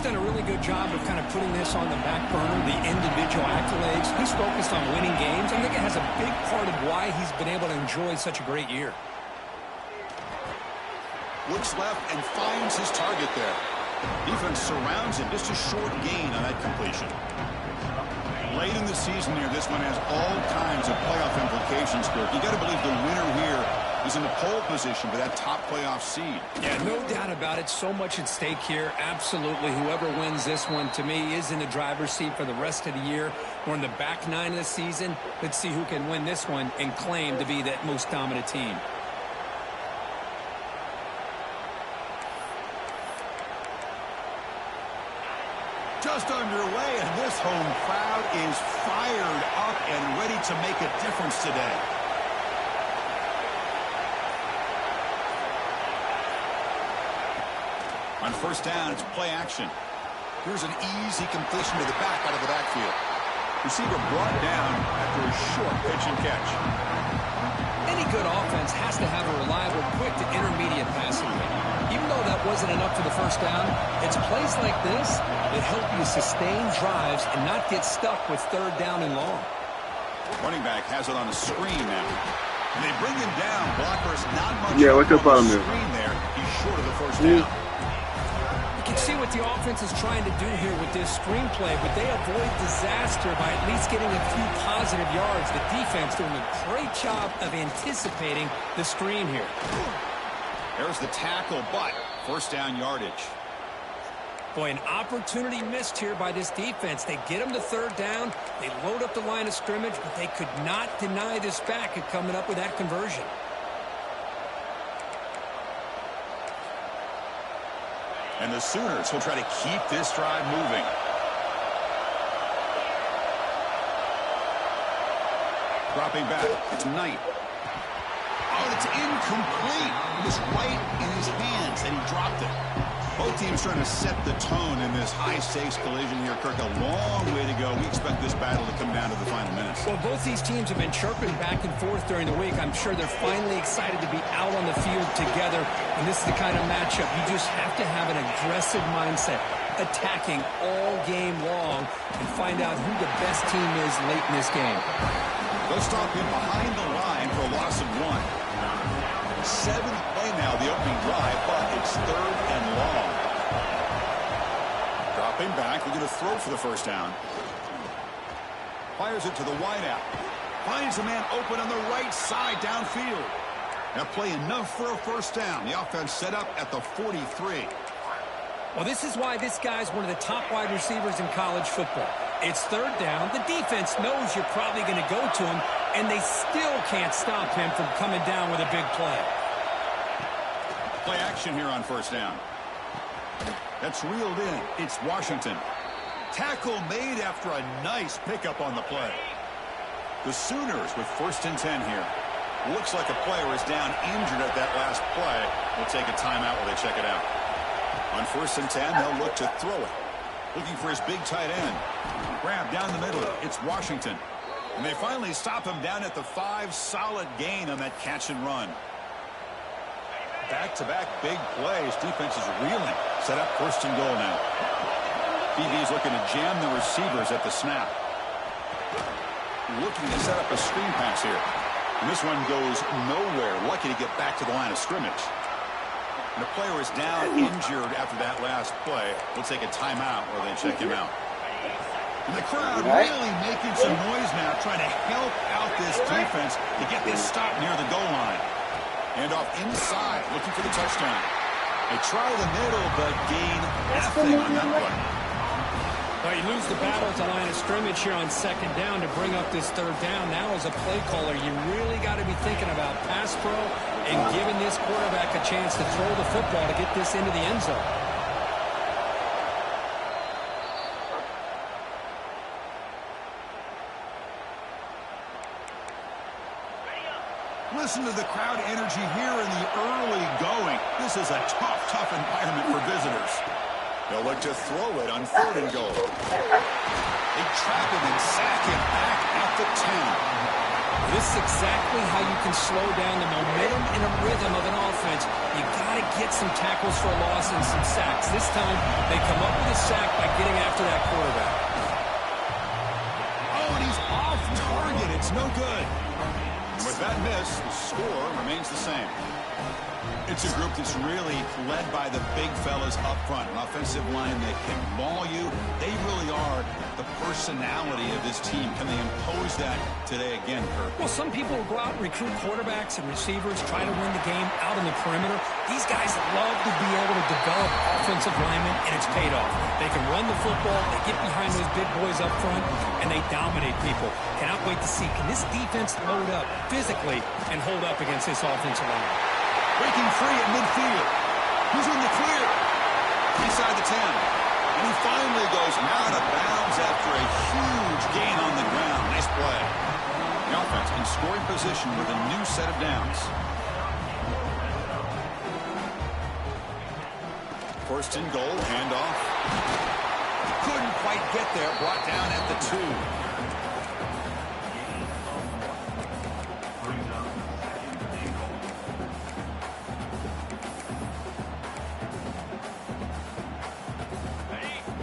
done a really good job of kind of putting this on the back burner, the individual accolades. He's focused on winning games. I think it has a big part of why he's been able to enjoy such a great year. Looks left and finds his target there. Defense surrounds him. Just a short gain on that completion. Late in the season here, this one has all kinds of playoff implications, Kirk. You got to believe the winner here is in the pole position for that top playoff seed. Yeah, no doubt about it. So much at stake here. Absolutely. Whoever wins this one, to me, is in the driver's seat for the rest of the year. We're in the back nine of the season. Let's see who can win this one and claim to be that most dominant team. Just underway, and this home crowd is fired up and ready to make a difference today. On first down, it's play action. Here's an easy completion to the back out of the backfield. Receiver brought down after a short pitch and catch. Any good offense has to have a reliable, quick to intermediate passing game. Even though that wasn't enough for the first down, it's plays like this that help you sustain drives and not get stuck with third down and long. Running back has it on a screen now. And they bring him down. Blockers not much look up on the screen there. He's short of the first down. You can see what the offense is trying to do here with this screenplay, but they avoid disaster by at least getting a few positive yards. The defense doing a great job of anticipating the screen here. There's the tackle, but first down yardage. Boy, an opportunity missed here by this defense. They get them to third down. They load up the line of scrimmage, but they could not deny this back at coming up with that conversion. And the Sooners will try to keep this drive moving. Dropping back, it's Knight. Oh, it's incomplete. It was right in his hands, and he dropped it. Both teams trying to set the tone in this high-stakes collision here, Kirk. A long way to go. We expect this battle to come down to the final minutes. Well, both these teams have been chirping back and forth during the week. I'm sure they're finally excited to be out on the field together, and this is the kind of matchup you just have to have an aggressive mindset, attacking all game long, and find out who the best team is late in this game. They'll stop him behind the line for a loss of 1. 7th play now, the opening drive, but it's third and long. Dropping back, looking to throw for the first down. Fires it to the wideout. Finds a man open on the right side downfield. That play enough for a first down. The offense set up at the 43. Well, this is why this guy's one of the top wide receivers in college football. It's third down. The defense knows you're probably going to go to him, and they still can't stop him from coming down with a big play. Play action here on first down. That's reeled in. It's Washington. Tackle made after a nice pickup on the play. The Sooners with 1st and 10 here. Looks like a player is down injured at that last play. We'll take a timeout while they check it out. On 1st and 10, they'll look to throw it. Looking for his big tight end. Grab down the middle. It's Washington. And they finally stop him down at the 5. Solid gain on that catch and run. Back-to-back big plays. Defense is reeling. Set up 1st and goal now. BB's looking to jam the receivers at the snap. Looking to set up a screen pass here. And this one goes nowhere. Lucky to get back to the line of scrimmage. And the player is down injured after that last play. We'll take a timeout while they check him out. And the crowd really making some noise now, trying to help out this defense to get this stop near the goal line. And off inside, looking for the touchdown. They try the middle, but gain nothing on that play. Well, you lose the battle at the line of scrimmage here on 2nd down to bring up this 3rd down. Now as a play caller, you really got to be thinking about pass pro and giving this quarterback a chance to throw the football to get this into the end zone. Listen to the crowd energy here in the early going. This is a tough environment for visitors. They'll look to throw it on 3rd and goal. They trap him and sack him back at the 10. This is exactly how you can slow down the momentum and a rhythm of an offense. You got to get some tackles for a loss and some sacks. This time, they come up with a sack by getting after that quarterback. Oh, and he's off target. It's no good. With that miss, the score remains the same. It's a group that's really led by the big fellas up front. An offensive line that can maul you. They really are the personality of this team. Can they impose that today again, Kirk? Well, some people will go out and recruit quarterbacks and receivers, try to win the game out on the perimeter. These guys love to be able to develop offensive linemen, and it's paid off. They can run the football, they get behind those big boys up front, and they dominate people. Cannot wait to see, can this defense load up physically and hold up against this offensive line? Breaking free at midfield. He's in the clear. Inside the 10. And he finally goes out of bounds after a huge gain on the ground. Nice play. The offense in scoring position with a new set of downs. First and goal, handoff. Couldn't quite get there. Brought down at the 2.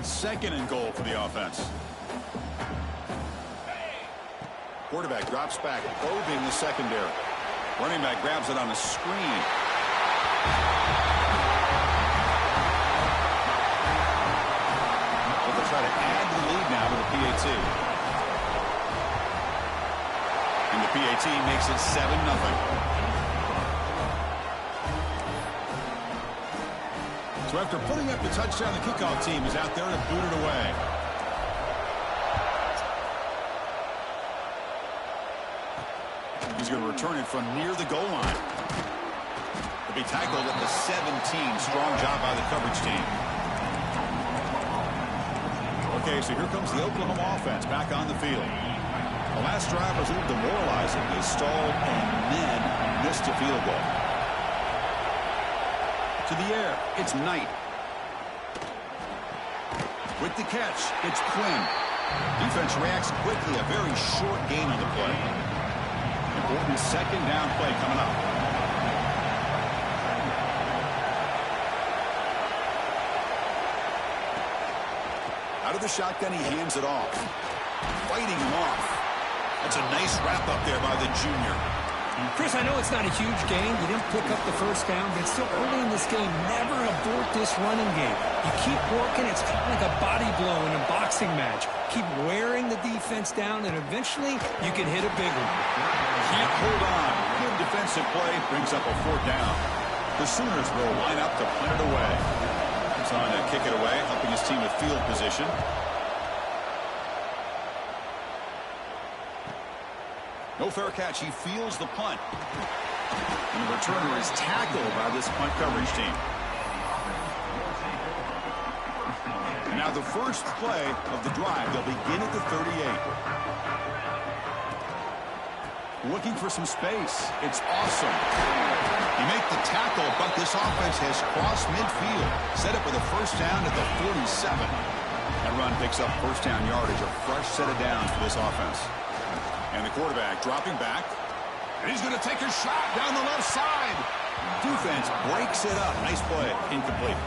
Second and goal for the offense. Quarterback drops back, probing the secondary. Running back grabs it on a screen. But they'll try to add the lead now to the PAT. And the PAT makes it 7-0. So after putting up the touchdown, the kickoff team is out there to boot it away. He's going to return it from near the goal line. To be tackled at the 17. Strong job by the coverage team. Okay, so here comes the Oklahoma offense back on the field. The last drive was a little demoralizing. They stalled and then missed a field goal. To the air, it's Knight. With the catch, it's Quinn. Defense reacts quickly, a very short gain on the play. Important second down play coming up. Out of the shotgun, he hands it off. Fighting him off. That's a nice wrap up there by the junior. Chris, I know it's not a huge gain. You didn't pick up the first down, but it's still early in this game. Never abort this running game. You keep working. It's kind of like a body blow in a boxing match. Keep wearing the defense down, and eventually you can hit a big one. Can't hold on. Good defensive play brings up a 4th down. The Sooners will line up to punt it away. He's on to kick it away, helping his team with field position. No fair catch. He feels the punt. And the returner is tackled by this punt coverage team. And now the first play of the drive. They'll begin at the 38. Looking for some space. It's awesome. You make the tackle, but this offense has crossed midfield. Set up with a first down at the 47. That run picks up first down yardage. A fresh set of downs for this offense. And the quarterback dropping back. And he's going to take a shot down the left side. Defense breaks it up. Nice play. Incomplete.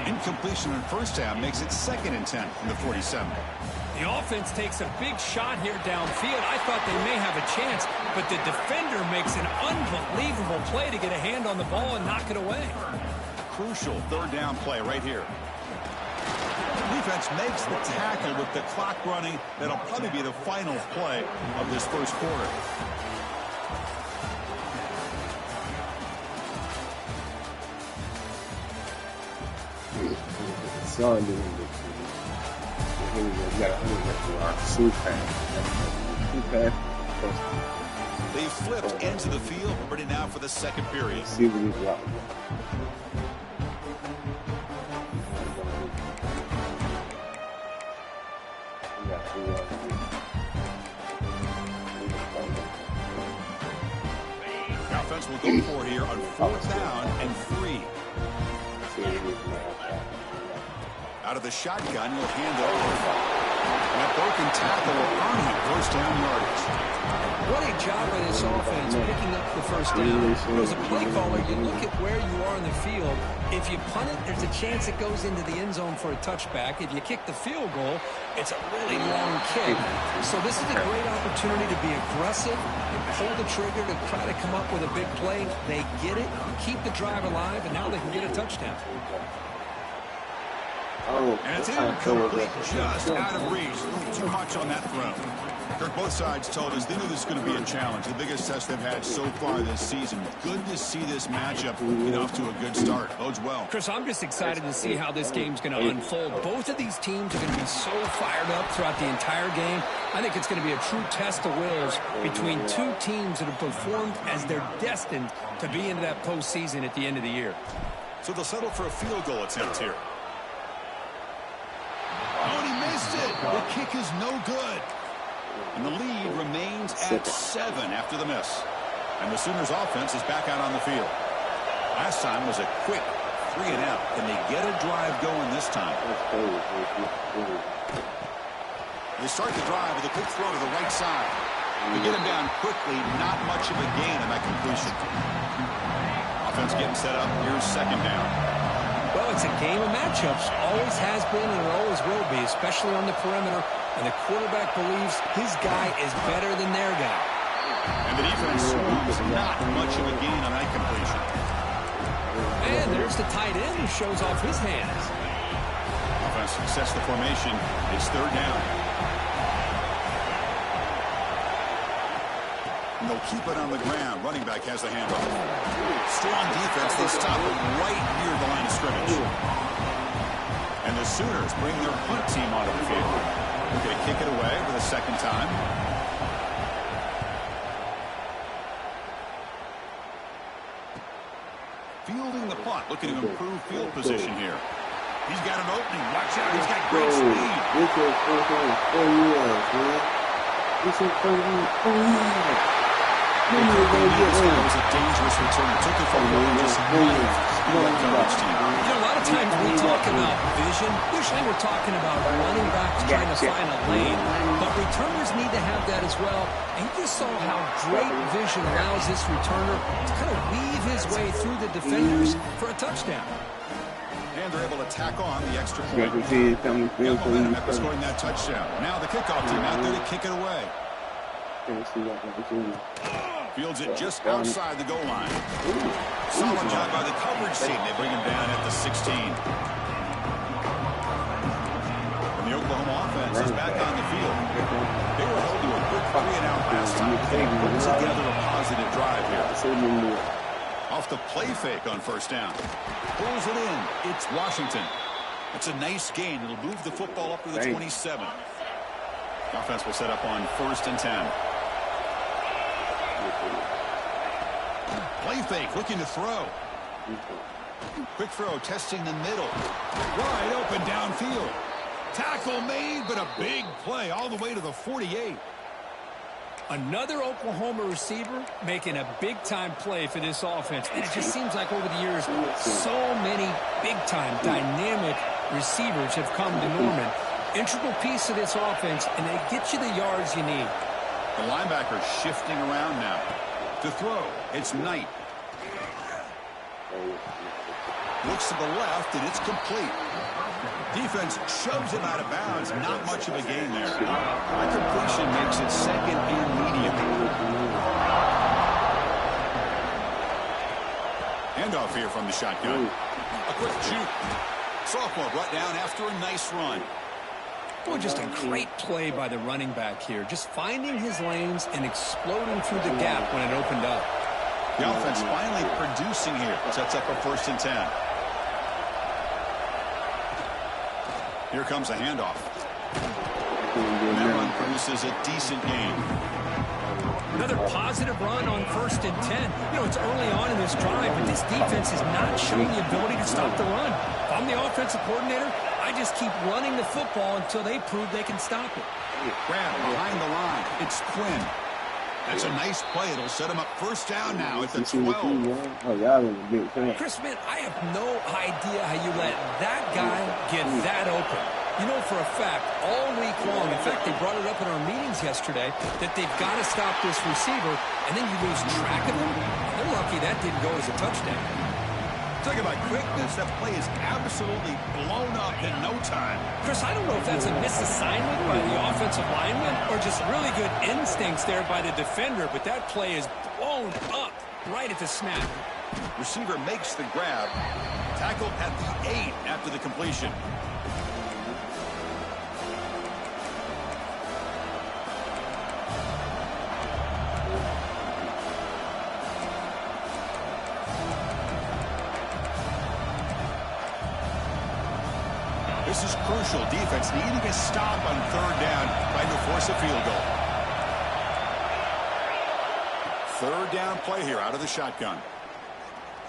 Incompletion on first down makes it 2nd and 10 from the 47. The offense takes a big shot here downfield. I thought they may have a chance, but the defender makes an unbelievable play to get a hand on the ball and knock it away. Crucial 3rd down play right here. Defense makes the tackle with the clock running. That'll probably be the final play of this first quarter. They flipped into the field, ready now for the second period. The offense will go for it here on 4th down and 3. Out of the shotgun, he'll hand it over. And that broken tackle will earn him first down yardage. What a job by this offense picking up the first down. As a play caller, you look at where you are in the field. If you punt it, there's a chance it goes into the end zone for a touchback. If you kick the field goal, it's a really long kick. So this is a great opportunity to be aggressive and pull the trigger to try to come up with a big play. They get it, keep the drive alive, and now they can get a touchdown. And it's incomplete, just out of reach. Too much on that throw. Kirk, both sides told us they knew this was going to be a challenge. The biggest test they've had so far this season. Good to see this matchup get off to a good start. Bodes well. Chris, I'm just excited to see how this game's going to unfold. Both of these teams are going to be so fired up throughout the entire game. I think it's going to be a true test of wills between two teams that have performed as they're destined to be into that postseason at the end of the year. So they'll settle for a field goal attempt here. Oh, and he missed it. The kick is no good. And the lead remains at 7 after the miss. And the Sooners offense is back out on the field. Last time was a quick 3 and out. Can they get a drive going this time? They start the drive with a quick throw to the right side. They get him down quickly. Not much of a gain on that completion. Offense getting set up. Here's second down. Well, it's a game of matchups. Always has been and it always will be, especially on the perimeter. And the quarterback believes his guy is better than their guy. And the defense was not much of a gain on that completion. And there's the tight end who shows off his hands. Offense sets the formation. It's third down. And they'll keep it on the ground. Running back has the handoff. Strong defense. They stop it right near the line of scrimmage. And the Sooners bring their punt team onto the field. They're going to kick it away for the second time. Fielding the punt. Looking to improve field position here. He's got an opening. Watch out. He's got great speed. This guy was a dangerous returner. Took it from the just coverage team. You know, a lot of times we talk about vision. Usually we're talking about running backs trying to find a lane. But returners need to have that as well. And you just saw how great vision allows this returner to kind of weave his way through the defenders for a touchdown. And they're able to tack on the extra point. Got momentum after scoring that touchdown. Now the kickoff team out there to kick it away. Fields it just outside the goal line. Solid job by the coverage team. They bring him down at the 16. And the Oklahoma offense is back on the field. They were held to a quick 3-and-out last time. They put together a positive drive here. Off the play fake on first down. Pulls it in. It's Washington. It's a nice gain. It'll move the football up to the 27. The offense will set up on 1st and 10. Play fake, looking to throw. Quick throw, testing the middle. Wide open downfield. Tackle made, but a big play all the way to the 48. Another Oklahoma receiver making a big-time play for this offense. And it just seems like over the years, so many big-time, dynamic receivers have come to Norman. Integral piece of this offense, and they get you the yards you need. The linebacker shifting around now. To throw, it's Knight. Looks to the left, and it's complete. Defense shoves him out of bounds. Not much of a gain there. That completion makes it second and medium. Handoff here from the shotgun. A quick shoot. Sophomore brought down after a nice run. Boy, just a great play by the running back here. Just finding his lanes and exploding through the gap when it opened up. The offense finally producing here. Sets up a 1st and 10. Here comes a handoff. And that run produces a decent gain. Another positive run on 1st and 10. You know, it's early on in this drive, but this defense is not showing the ability to stop the run. If I'm the offensive coordinator, I just keep running the football until they prove they can stop it. Grab behind the line. It's Quinn. That's a nice play. It'll set him up 1st down now at the 12. Chris, man, I have no idea how you let that guy get that open. You know for a fact, all week long, in fact, they brought it up in our meetings yesterday, that they've got to stop this receiver, and then you lose track of him. They're lucky that didn't go as a touchdown. Talk about quickness. That play is absolutely blown up in no time. Chris, I don't know if that's a misassignment by the offensive lineman or just really good instincts there by the defender, but that play is blown up right at the snap. Receiver makes the grab. Tackle at the 8 after the completion. This is crucial. Defense needing a stop on 3rd down, trying to force a field goal. 3rd down play here out of the shotgun.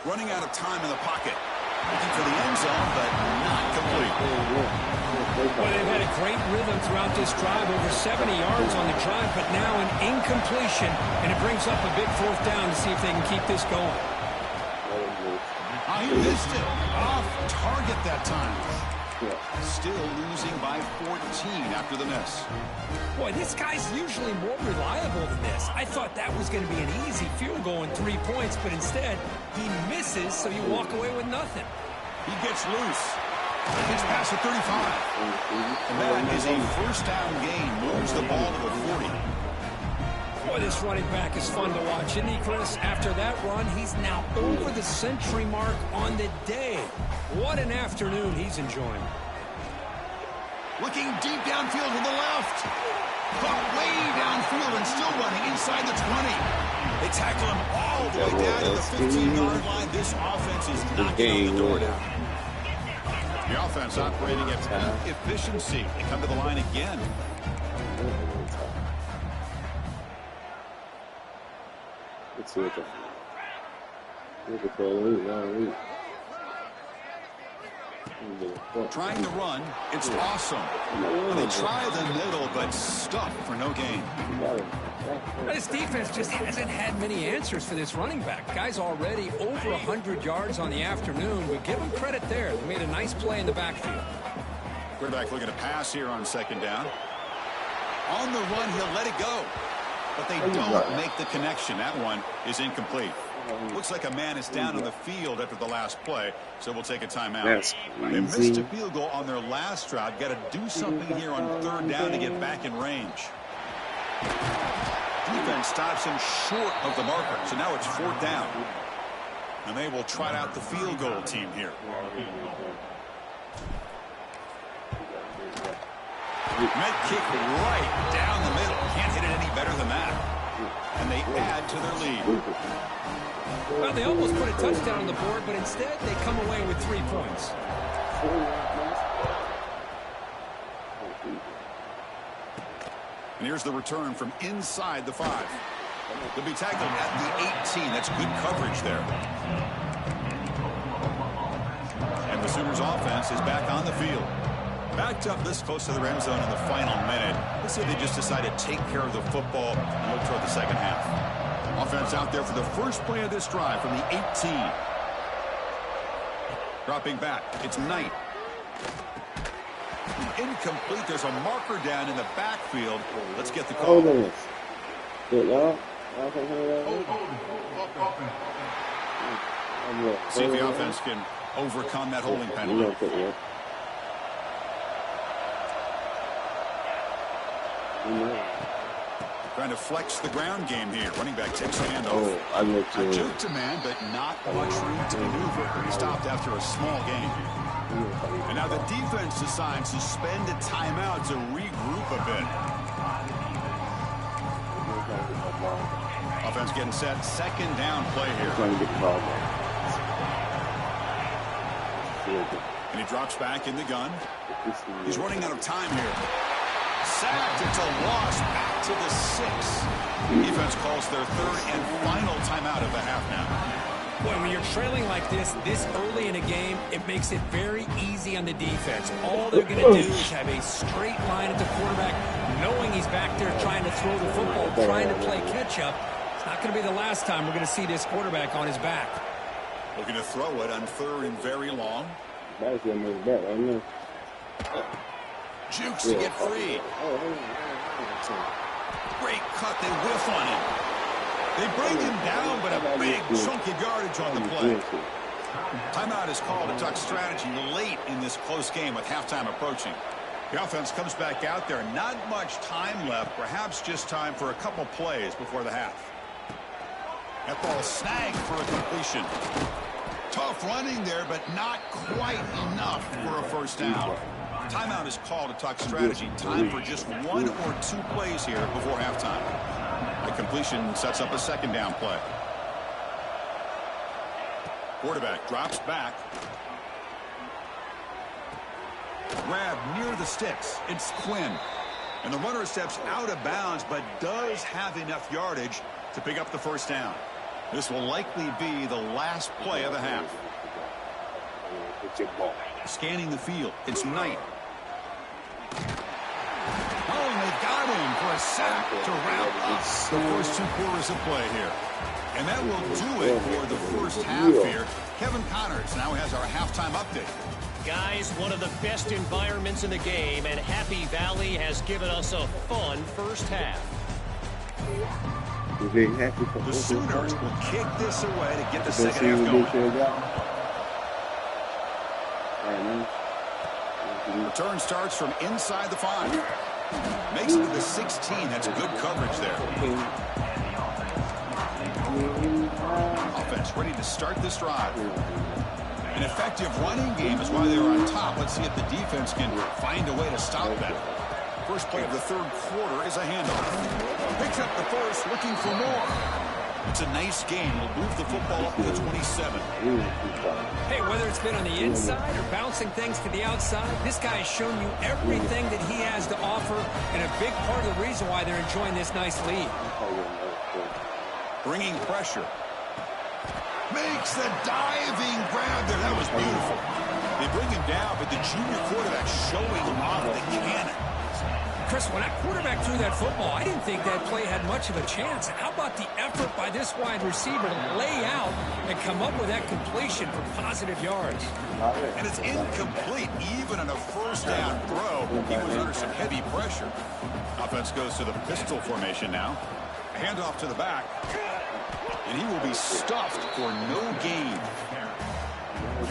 Running out of time in the pocket. Looking for the end zone, but not complete. Well, they've had a great rhythm throughout this drive, over 70 yards on the drive, but now an incompletion, and it brings up a big 4th down to see if they can keep this going. He missed it. Off target that time. Still losing by 14 after the miss. Boy, this guy's usually more reliable than this. I thought that was going to be an easy field goal and 3 points, but instead, he misses, so you walk away with nothing. He gets loose. Gets past the 35. And that is a 1st down gain. Moves the ball to the 40. Boy, this running back is fun to watch, isn't he, Chris? After that run, he's now over the century mark on the day. What an afternoon he's enjoying. Looking deep downfield to the left. Caught way downfield and still running inside the 20. They tackle him all the way down to the 15-yard line. This offense is knocking on the door now. The offense operating at peak efficiency. They come to the line again. Let's see what the Trying to run. It's awesome. They try the middle, but stuck for no gain. This defense just hasn't had many answers for this running back. Guy's already over 100 yards on the afternoon. We give him credit there. They made a nice play in the backfield. Quarterback looking to pass here on 2nd down. On the run, he'll let it go. But they don't make the connection. That one is incomplete. Looks like a man is down on the field after the last play, so we'll take a timeout. They missed a field goal on their last drive. Got to do something here on 3rd down to get back in range. Defense stops him short of the marker, so now it's 4th down. And they will trot out the field goal team here. Med kick right down the middle. Can't hit it any better than that. And they add to their lead. Well, they almost put a touchdown on the board, but instead they come away with 3 points. And here's the return from inside the 5. They'll be tackled at the 18. That's good coverage there. And the Sooners offense is back on the field. Backed up this close to the end zone in the final minute. Let's say they just decide to take care of the football and look toward the second half. Offense out there for the first play of this drive from the 18. Dropping back. It's Knight. Incomplete. There's a marker down in the backfield. Let's get the call. See if the offense can overcome that holding penalty. Trying to flex the ground game here. Running back takes a handoff. I juked to man, but not much room to maneuver. He stopped after a small gain. And now the defense decides to spend a timeout to regroup a bit. Offense getting set. 2nd down play here. And he drops back in the gun. He's running out of time here. Sacked. It's a loss. Back to the 6. Defense calls their 3rd and final timeout of the half now. Boy, when you're trailing like this early in a game, it makes it very easy on the defense. All they're going to do is have a straight line at the quarterback, knowing he's back there trying to throw the football, trying to play catch-up. It's not going to be the last time we're going to see this quarterback on his back. Looking to throw it on 3rd and very long. Jukes to get free. Great cut. They whiff on him. They bring him down, but a big chunk of yardage on the play. Timeout is called to talk strategy late in this close game with halftime approaching. The offense comes back out there. Not much time left. Perhaps just time for a couple plays before the half. That ball snagged for a completion. Tough running there, but not quite enough for a first down. Timeout is called to talk strategy. Time for just 1 or 2 plays here before halftime. The completion sets up a second down play. Quarterback drops back. Grab near the sticks. It's Quinn. And the runner steps out of bounds, but does have enough yardage to pick up the first down. This will likely be the last play of the half. Scanning the field. It's Knight. Oh, and they got him for a sack to wrap up the first 2 quarters of play here. And that will do it for the first half here. Kevin Connors now has our halftime update. Guys, one of the best environments in the game, and Happy Valley has given us a fun first half. The Sooners will kick this away to get the second half going. Return starts from inside the 5. Makes it to the 16. That's good coverage there. Offense ready to start this drive. An effective running game is why they were on top. Let's see if the defense can find a way to stop that. First play of the third quarter is a handoff. Picks up the first, looking for more. It's a nice game. We'll move the football up to the 27. Hey, whether it's been on the inside or bouncing things to the outside, this guy has shown you everything that he has to offer, and a big part of the reason why they're enjoying this nice lead. Bringing pressure. Makes the diving grab there. That was beautiful. They bring him down, but the junior quarterback showing off the cannon. Chris, when that quarterback threw that football, I didn't think that play had much of a chance. How about the effort by this wide receiver to lay out and come up with that completion for positive yards? And it's incomplete even on a first down throw. He was under some heavy pressure. Offense goes to the pistol formation now. A handoff to the back. And he will be stuffed for no gain.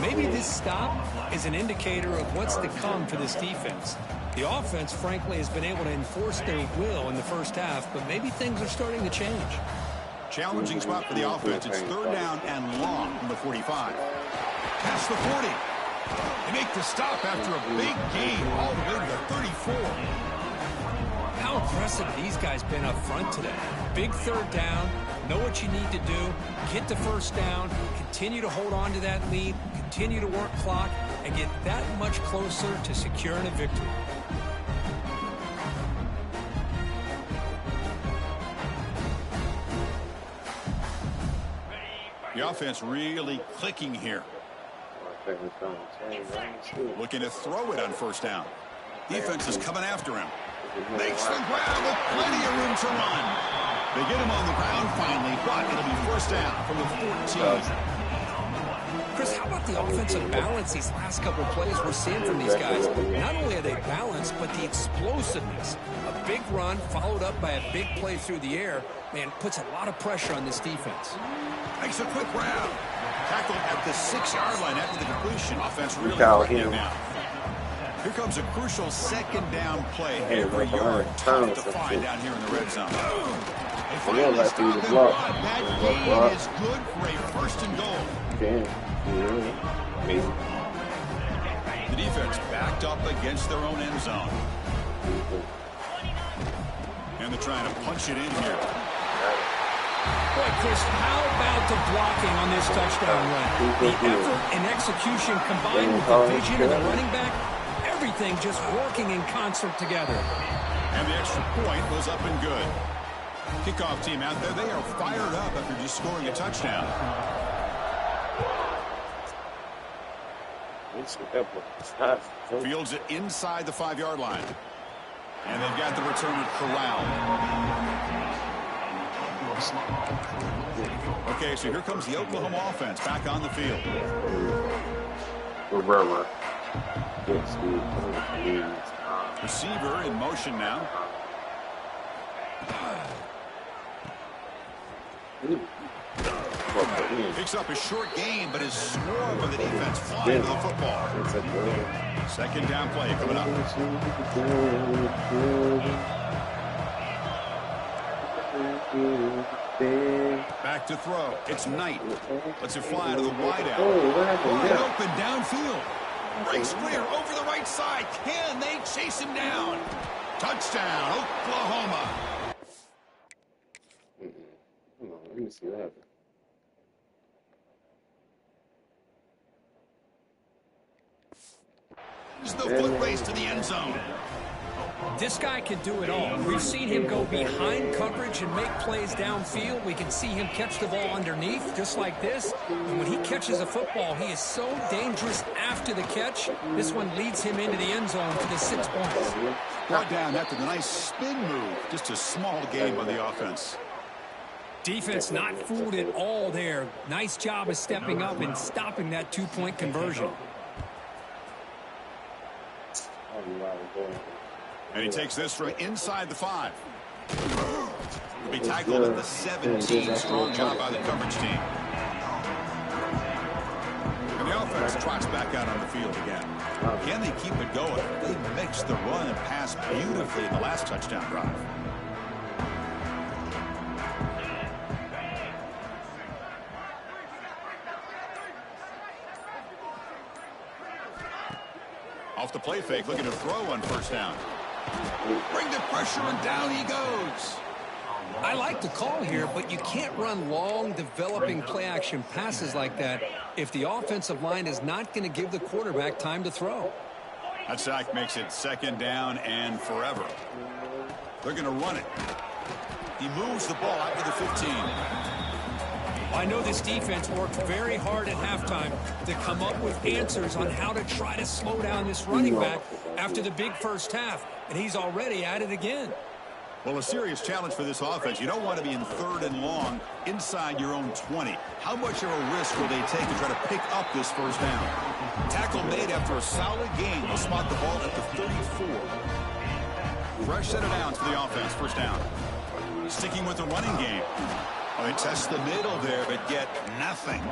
Maybe this stop is an indicator of what's to come for this defense. The offense, frankly, has been able to enforce their will in the first half, but maybe things are starting to change. Challenging spot for the offense. It's third down and long from the 45. Past the 40. They make the stop after a big gain all the way to the 34. How impressive these guys been up front today. Big third down, know what you need to do, get the first down, continue to hold on to that lead, continue to work clock, and get that much closer to securing a victory. The offense really clicking here. Looking to throw it on first down. Defense is coming after him. Makes the grab with plenty of room to run. They get him on the ground finally, but it'll be first down from the 14. Chris, how about the offensive balance these last couple of plays we're seeing from these guys? Not only are they balanced, but the explosiveness. A big run followed up by a big play through the air, man, puts a lot of pressure on this defense. Makes a quick grab. Tackled at the 6-yard line after the completion. Offense really working it now. Here comes a crucial second down play. Every yard tough to find down here in the red zone. They finally stop him. That gain is good for a first and goal. The defense backed up against their own end zone. And they're trying to punch it in here. Boy, Chris, how about the blocking on this touchdown run? The effort and execution combined with the vision of the running back, everything just working in concert together. And the extra point was up and good. Kickoff team out there, they are fired up after just scoring a touchdown. Fields it inside the 5-yard line. And they've got the returner corralled. Okay, so here comes the Oklahoma offense back on the field. Receiver in motion now. Picks up a short gain, but is swarmed by the defense flying to the football. Second down play coming up. Back to throw. It's Knight. Lets it fly to the wide out. Wide open downfield. Breaks clear over the right side. Can they chase him down? Touchdown, Oklahoma. Hold on, let me see that. It's the foot race to the end zone. This guy can do it all. We've seen him go behind coverage and make plays downfield. We can see him catch the ball underneath, just like this. And when he catches a football, he is so dangerous after the catch. This one leads him into the end zone for the 6 points. Brought down after the nice spin move. Just a small gain by the offense. Defense not fooled at all there. Nice job of stepping up and stopping that 2-point conversion. And he takes this from inside the 5. He'll be tackled at the 17. Strong job by the coverage team. And the offense trots back out on the field again. Can they keep it going? They mixed the run and pass beautifully in the last touchdown drive. Off the play fake, looking to throw on first down. Bring the pressure, and down he goes. I like the call here, but you can't run long, developing play-action passes like that if the offensive line is not going to give the quarterback time to throw. That sack makes it second down and forever. They're going to run it. He moves the ball out to the 15. I know this defense worked very hard at halftime to come up with answers on how to try to slow down this running back after the big first half, and he's already at it again. Well, a serious challenge for this offense. You don't want to be in third and long inside your own 20. How much of a risk will they take to try to pick up this first down? Tackle made after a solid gain. They'll spot the ball at the 34. Fresh set of downs for the offense. First down. Sticking with the running game. Oh, they test the middle there, but get nothing.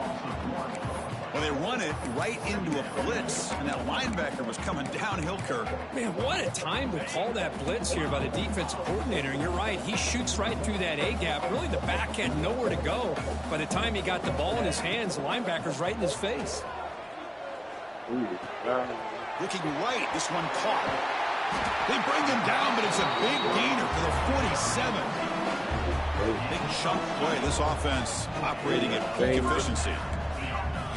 Well, they run it right into a blitz, and that linebacker was coming downhill, Kirk. Man, what a time to call that blitz here by the defensive coordinator. And you're right, he shoots right through that A-gap. Really, the back had nowhere to go. By the time he got the ball in his hands, the linebacker's right in his face. Looking right, this one caught. They bring him down, but it's a big gainer for the 47. Big chunk play. This offense operating at peak efficiency.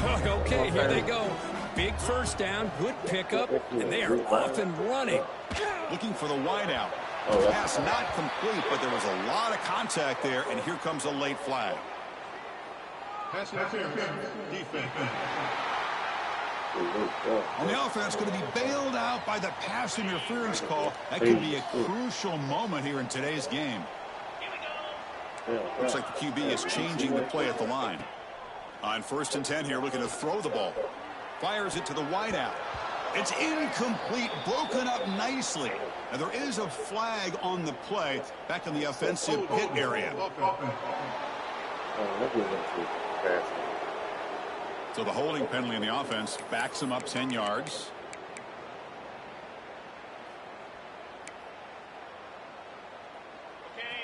Okay, here they go. Big first down, good pickup, and they are off and running. Looking for the wideout. Pass not complete, but there was a lot of contact there, and here comes a late flag. Pass interference. Defense. And the offense going to be bailed out by the pass interference call. That could be a crucial moment here in today's game. Looks like the QB is changing the play at the line. On first and 10 here, looking to throw the ball. Fires it to the wideout. It's incomplete, broken up nicely. Now there is a flag on the play back in the offensive hit area. So the holding penalty in the offense backs him up 10 yards.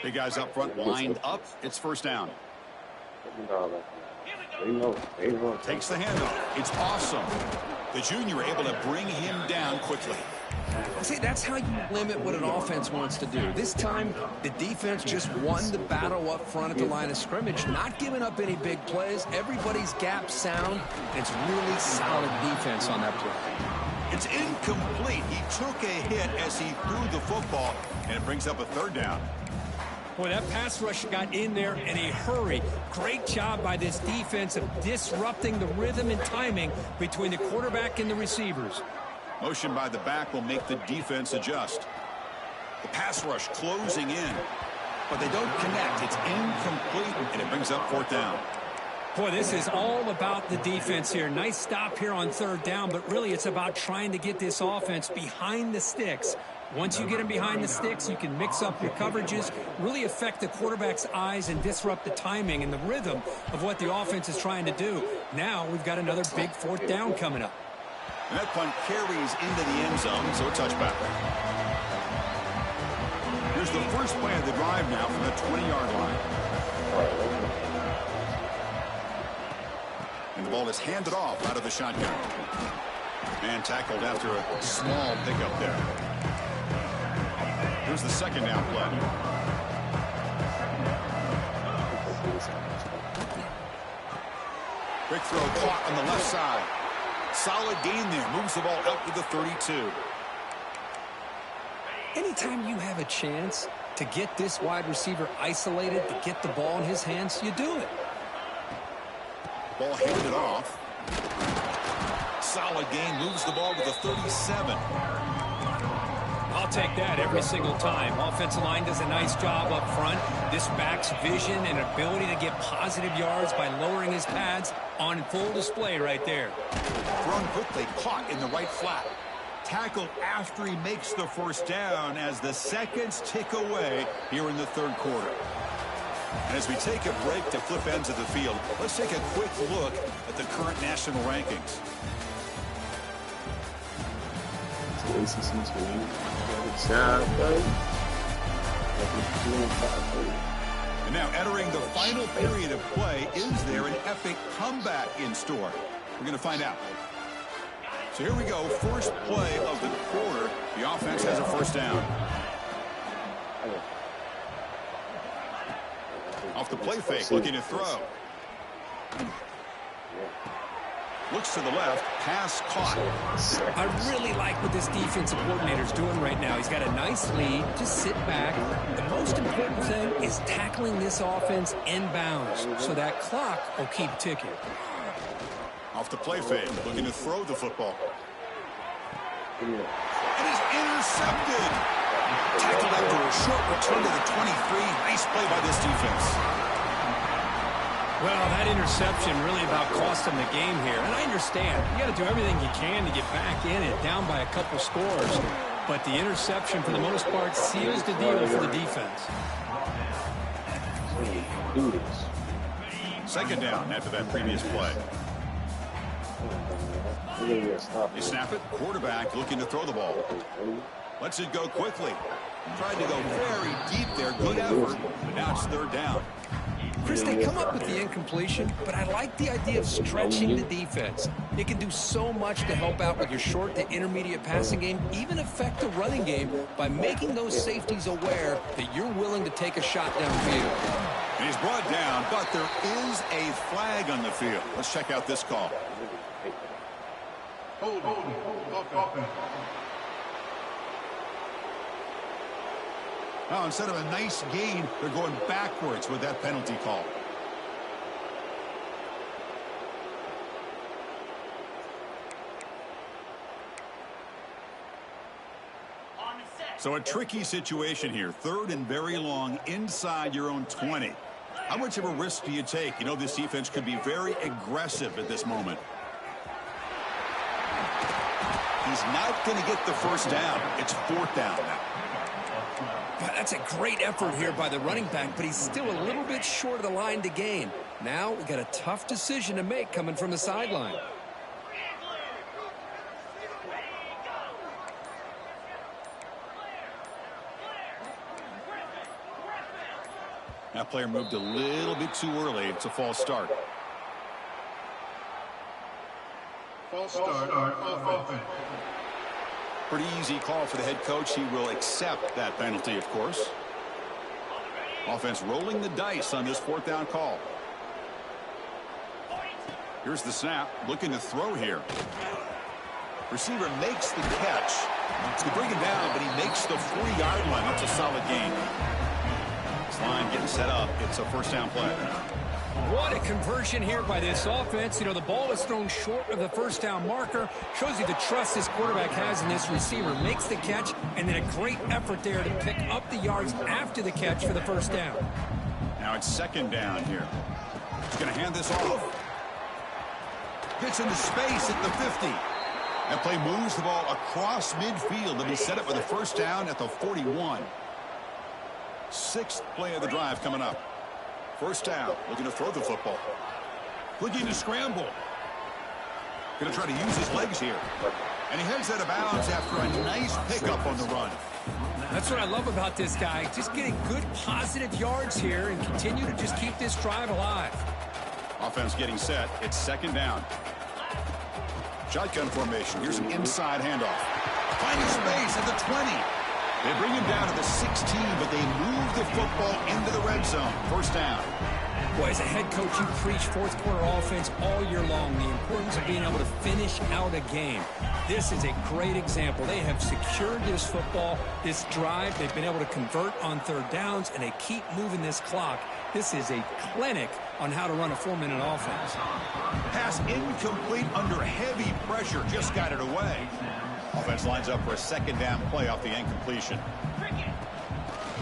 Big guys up front lined up. It's first down. Takes the handoff. It's awesome. The junior able to bring him down quickly. See, that's how you limit what an offense wants to do. This time, the defense just won the battle up front at the line of scrimmage, not giving up any big plays. Everybody's gap sound. It's really solid defense on that play. It's incomplete. He took a hit as he threw the football, and it brings up a third down. Boy, that pass rush got in there in a hurry. Great job by this defense of disrupting the rhythm and timing between the quarterback and the receivers. Motion by the back will make the defense adjust. The pass rush closing in, but they don't connect. It's incomplete, and it brings up fourth down. Boy, this is all about the defense here. Nice stop here on third down, but really it's about trying to get this offense behind the sticks. Once you get them behind the sticks, you can mix up your coverages, really affect the quarterback's eyes and disrupt the timing and the rhythm of what the offense is trying to do. Now we've got another big fourth down coming up. And that punt carries into the end zone, so a touchback. Here's the first play of the drive now from the 20-yard line. And the ball is handed off out of the shotgun. And tackled after a small pickup there. Here's the second down play. Quick throw caught on the left side. Solid gain there. Moves the ball out to the 32. Anytime you have a chance to get this wide receiver isolated, to get the ball in his hands, you do it. Ball handed off. Solid gain. Moves the ball to the 37. I'll take that every single time. Offensive line does a nice job up front. This back's vision and ability to get positive yards by lowering his pads on full display right there. Thrown quickly, caught in the right flat. Tackled after he makes the first down as the seconds tick away here in the third quarter. And as we take a break to flip ends of the field, let's take a quick look at the current national rankings. And now entering the final period of play, is there an epic comeback in store? We're going to find out. So here we go, first play of the quarter. The offense has a first down. Off the play fake, looking to throw. Looks to the left, pass caught. I really like what this defensive coordinator's doing right now. He's got a nice lead. Just sit back. The most important thing is tackling this offense inbounds so that clock will keep ticking. Off the play fake, looking to throw the football. And he's intercepted. Tackled after a short return to the 23. Nice play by this defense. Well, that interception really about cost them the game here. And I understand. You got to do everything you can to get back in it, down by a couple scores. But the interception, for the most part, seals the deal for the defense. Second down after that previous play. They snap it. Quarterback looking to throw the ball. Lets it go quickly. Tried to go very deep there. Good effort. But now it's third down. Chris, they come up with the incompletion, but I like the idea of stretching the defense. It can do so much to help out with your short to intermediate passing game, even affect the running game by making those safeties aware that you're willing to take a shot downfield. And he's brought down, but there is a flag on the field. Let's check out this call. Now, instead of a nice gain, they're going backwards with that penalty call. So a tricky situation here. Third and very long inside your own 20. How much of a risk do you take? You know this defense could be very aggressive at this moment. He's not going to get the first down. It's fourth down now. That's a great effort here by the running back, but he's still a little bit short of the line to gain. Now we got a tough decision to make coming from the sideline. That player moved a little bit too early. It's a false start. False start on offense. Pretty easy call for the head coach. He will accept that penalty, of course. Offense rolling the dice on this fourth down call. Here's the snap. Looking to throw here. Receiver makes the catch. It's going to bring him down, but he makes the 3-yard line. That's a solid gain. This line getting set up. It's a first down play. What a conversion here by this offense. You know, the ball is thrown short of the first down marker. Shows you the trust this quarterback has in this receiver. Makes the catch, and then a great effort there to pick up the yards after the catch for the first down. Now it's second down here. He's going to hand this off. Gets into space at the 50. That play moves the ball across midfield, and he set it with a first down at the 41. Sixth play of the drive coming up. First down, looking to throw the football. Looking to scramble. Going to try to use his legs here. And he heads out of bounds after a nice pickup on the run. That's what I love about this guy. Just getting good positive yards here and continue to just keep this drive alive. Offense getting set. It's second down. Shotgun formation. Here's an inside handoff. Finding space at the 20. They bring him down to the 16, but they move the football into the red zone. First down. Boy, as a head coach, you preach fourth quarter offense all year long. The importance of being able to finish out a game. This is a great example. They have secured this football, this drive. They've been able to convert on third downs, and they keep moving this clock. This is a clinic on how to run a 4-minute offense. Pass incomplete under heavy pressure. Just got it away. Offense lines up for a second down play off the incompletion.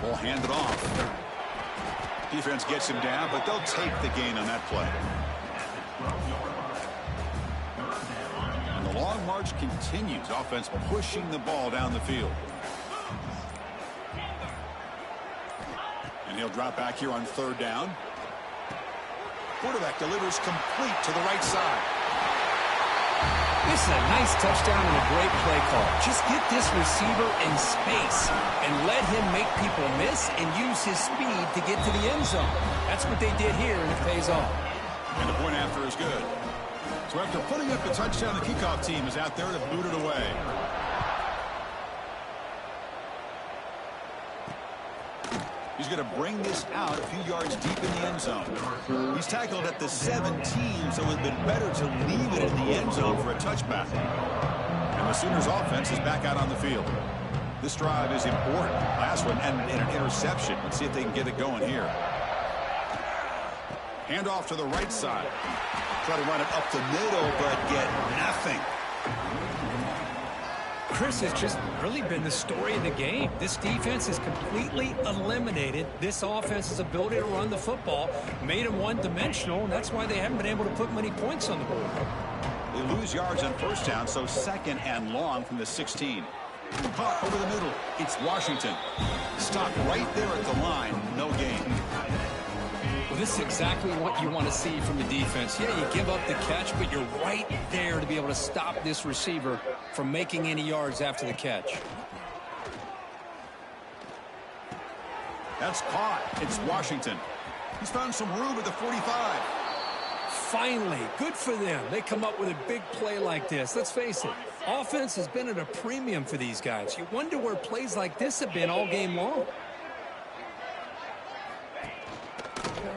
Ball handed off. Defense gets him down, but they'll take the gain on that play. And the long march continues. Offense pushing the ball down the field. And he'll drop back here on third down. Quarterback delivers complete to the right side. This is a nice touchdown and a great play call. Just get this receiver in space and let him make people miss and use his speed to get to the end zone. That's what they did here, and it pays off. And the point after is good. So after putting up the touchdown, the kickoff team is out there to boot it away. He's going to bring this out a few yards deep in the end zone. He's tackled at the 17, so it would have been better to leave it in the end zone for a touchback. And the Sooners offense is back out on the field. This drive is important. Last one and an interception. Let's see if they can get it going here. Hand off to the right side. Try to run it up the middle, but get nothing. Chris has just really been the story of the game. This defense has completely eliminated this offense's ability to run the football, made them one-dimensional, and that's why they haven't been able to put many points on the board. They lose yards on first down, so second and long from the 16. Caught over the middle. It's Washington. Stopped right there at the line. No gain. Well, this is exactly what you want to see from the defense. Yeah, you give up the catch, but you're right there to be able to stop this receiver from making any yards after the catch. That's caught. It's Washington. He's found some room at the 45. Finally, good for them. They come up with a big play like this. Let's face it, offense has been at a premium for these guys. You wonder where plays like this have been all game long.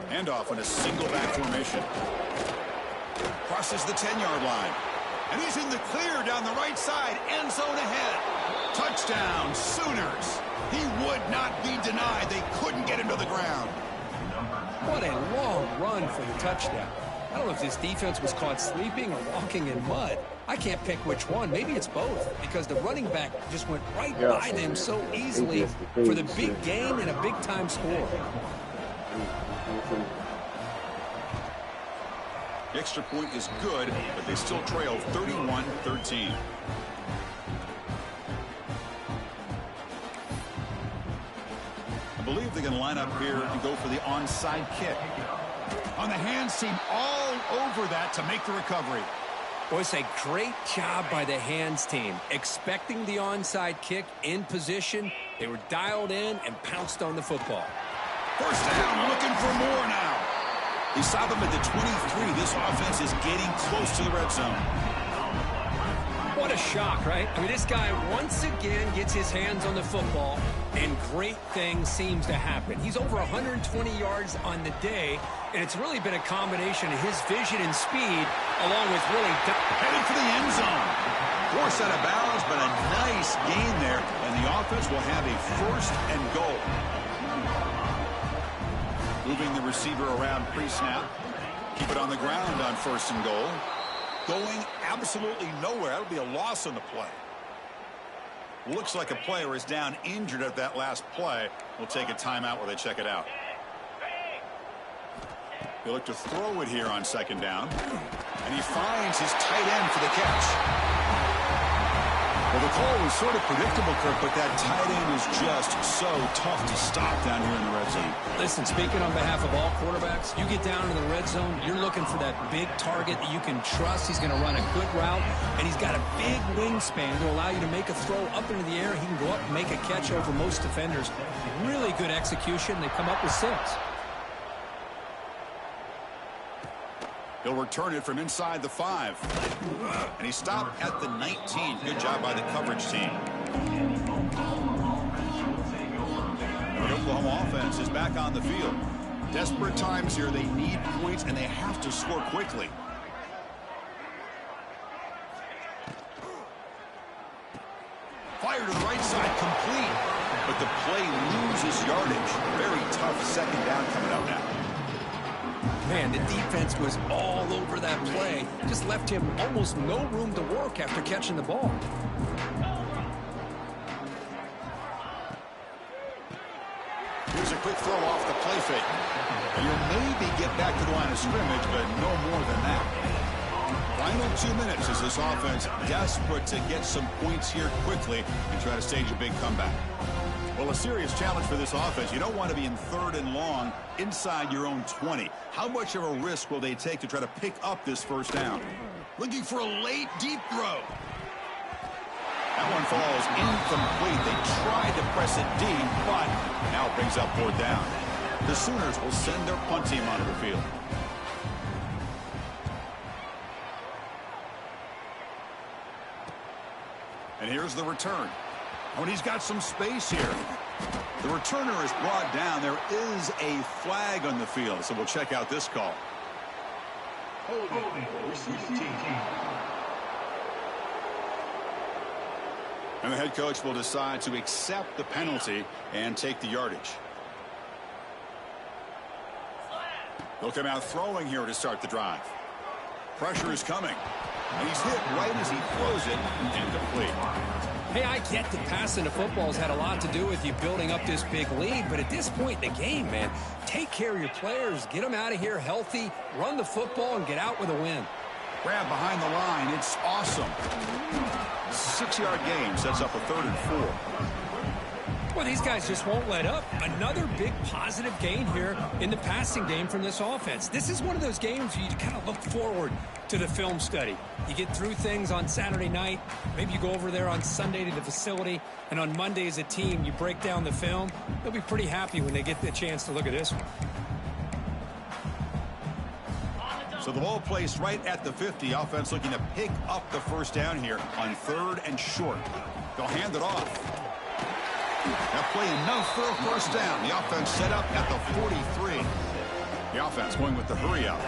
Handoff in a single back formation. Crosses the 10-yard line. And he's in the clear down the right side. End zone ahead. Touchdown, Sooners. He would not be denied. They couldn't get him to the ground. What a long run for the touchdown. I don't know if this defense was caught sleeping or walking in mud. I can't pick which one. Maybe it's both, because the running back just went right by them so easily for the big gain and a big-time score. The extra point is good, but they still trail 31-13. I believe they can line up here and go for the onside kick. On the hands team, all over that to make the recovery. Boy, it's a great job by the hands team. Expecting the onside kick in position, they were dialed in and pounced on the football. First down, looking for more now. He saw them at the 23. This offense is getting close to the red zone. What a shock, right? I mean, this guy once again gets his hands on the football, and great things seems to happen. He's over 120 yards on the day, and it's really been a combination of his vision and speed, along with really headed for the end zone. Forced out of bounds, but a nice gain there, and the offense will have a first and goal. Moving the receiver around pre-snap. Keep it on the ground on first and goal. Going absolutely nowhere. That'll be a loss on the play. Looks like a player is down injured at that last play. We'll take a timeout while they check it out. They look to throw it here on second down. And he finds his tight end for the catch. Well, the call was sort of predictable, Kirk, but that tight end is just so tough to stop down here in the red zone. Listen, speaking on behalf of all quarterbacks, you get down in the red zone, you're looking for that big target that you can trust. He's going to run a good route, and he's got a big wingspan to allow you to make a throw up into the air. He can go up and make a catch over most defenders. Really good execution. They come up with 6. He'll return it from inside the 5. And he stopped at the 19. Good job by the coverage team. The Oklahoma offense is back on the field. Desperate times here. They need points, and they have to score quickly. Fire to the right side, complete. But the play loses yardage. Very tough second down coming up now. Man, the defense was all over that play. Just left him almost no room to work after catching the ball. Here's a quick throw off the play fake. And you'll maybe get back to the line of scrimmage, but no more than that. Final 2 minutes as this offense desperate to get some points here quickly and try to stage a big comeback. Well, a serious challenge for this offense. You don't want to be in 3rd and long inside your own 20. How much of a risk will they take to try to pick up this first down? Looking for a late, deep throw. That one falls incomplete. They tried to press it deep, but now it brings up 4th down. The Sooners will send their punt team onto the field. And here's the return. Oh, and he's got some space here. The returner is brought down. There is a flag on the field, so we'll check out this call. And the head coach will decide to accept the penalty and take the yardage. They'll come out throwing here to start the drive. Pressure is coming. And he's hit right as he throws it and complete. Hey, I get that passing the football has had a lot to do with you building up this big lead, but at this point in the game, man, take care of your players, get them out of here healthy, run the football, and get out with a win. Grab behind the line. It's awesome. 6-yard gain sets up a 3rd and 4. Well, these guys just won't let up. Another big positive gain here in the passing game from this offense. This is one of those games where you kind of look forward to the film study. You get through things on Saturday night. Maybe you go over there on Sunday to the facility, and on Monday as a team, you break down the film. They'll be pretty happy when they get the chance to look at this one. So the ball placed right at the 50. Offense looking to pick up the first down here on 3rd and short. They'll hand it off. That play enough for a first down. The offense set up at the 43. The offense going with the hurry up.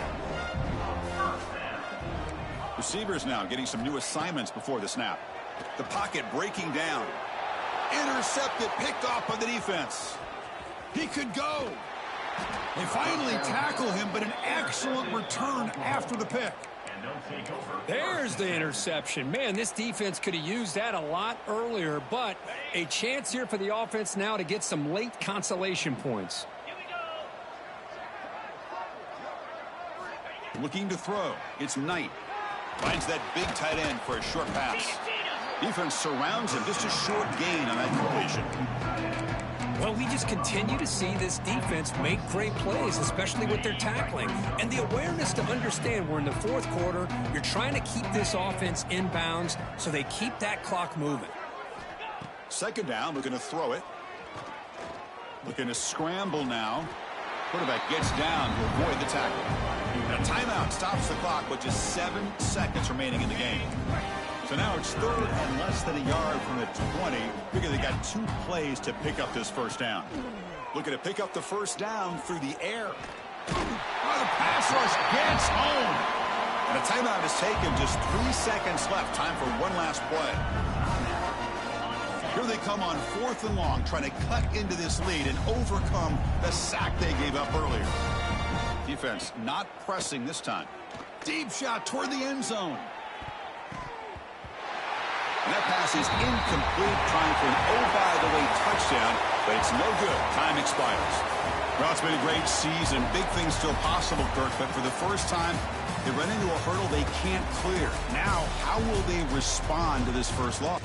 Receivers now getting some new assignments before the snap. The pocket breaking down. Intercepted, picked off by the defense. He could go. They finally tackle him, but an excellent return after the pick. There's the interception. Man, this defense could have used that a lot earlier, but a chance here for the offense now to get some late consolation points. Looking to throw. It's Knight. Finds that big tight end for a short pass. Defense surrounds him. Just a short gain on that completion. Well, we just continue to see this defense make great plays, especially with their tackling. And the awareness to understand we're in the 4th quarter. You're trying to keep this offense in bounds so they keep that clock moving. Second down, looking to throw it. Looking to scramble now. Quarterback gets down to avoid the tackle. And a timeout stops the clock with just 7 seconds remaining in the game. So now it's 3rd and less than a yard from the 20. Figure they got 2 plays to pick up this first down. Looking to pick up the first down through the air. Oh, the pass rush gets home. And a timeout is taken. Just 3 seconds left. Time for one last play. Here they come on 4th and long, trying to cut into this lead and overcome the sack they gave up earlier. Defense not pressing this time. Deep shot toward the end zone. And that pass is incomplete, trying for an oh-by-the-way touchdown, but it's no good. Time expires. Well, it's been a great season. Big things still possible, Kirk, but for the first time, they run into a hurdle they can't clear. Now, how will they respond to this first loss?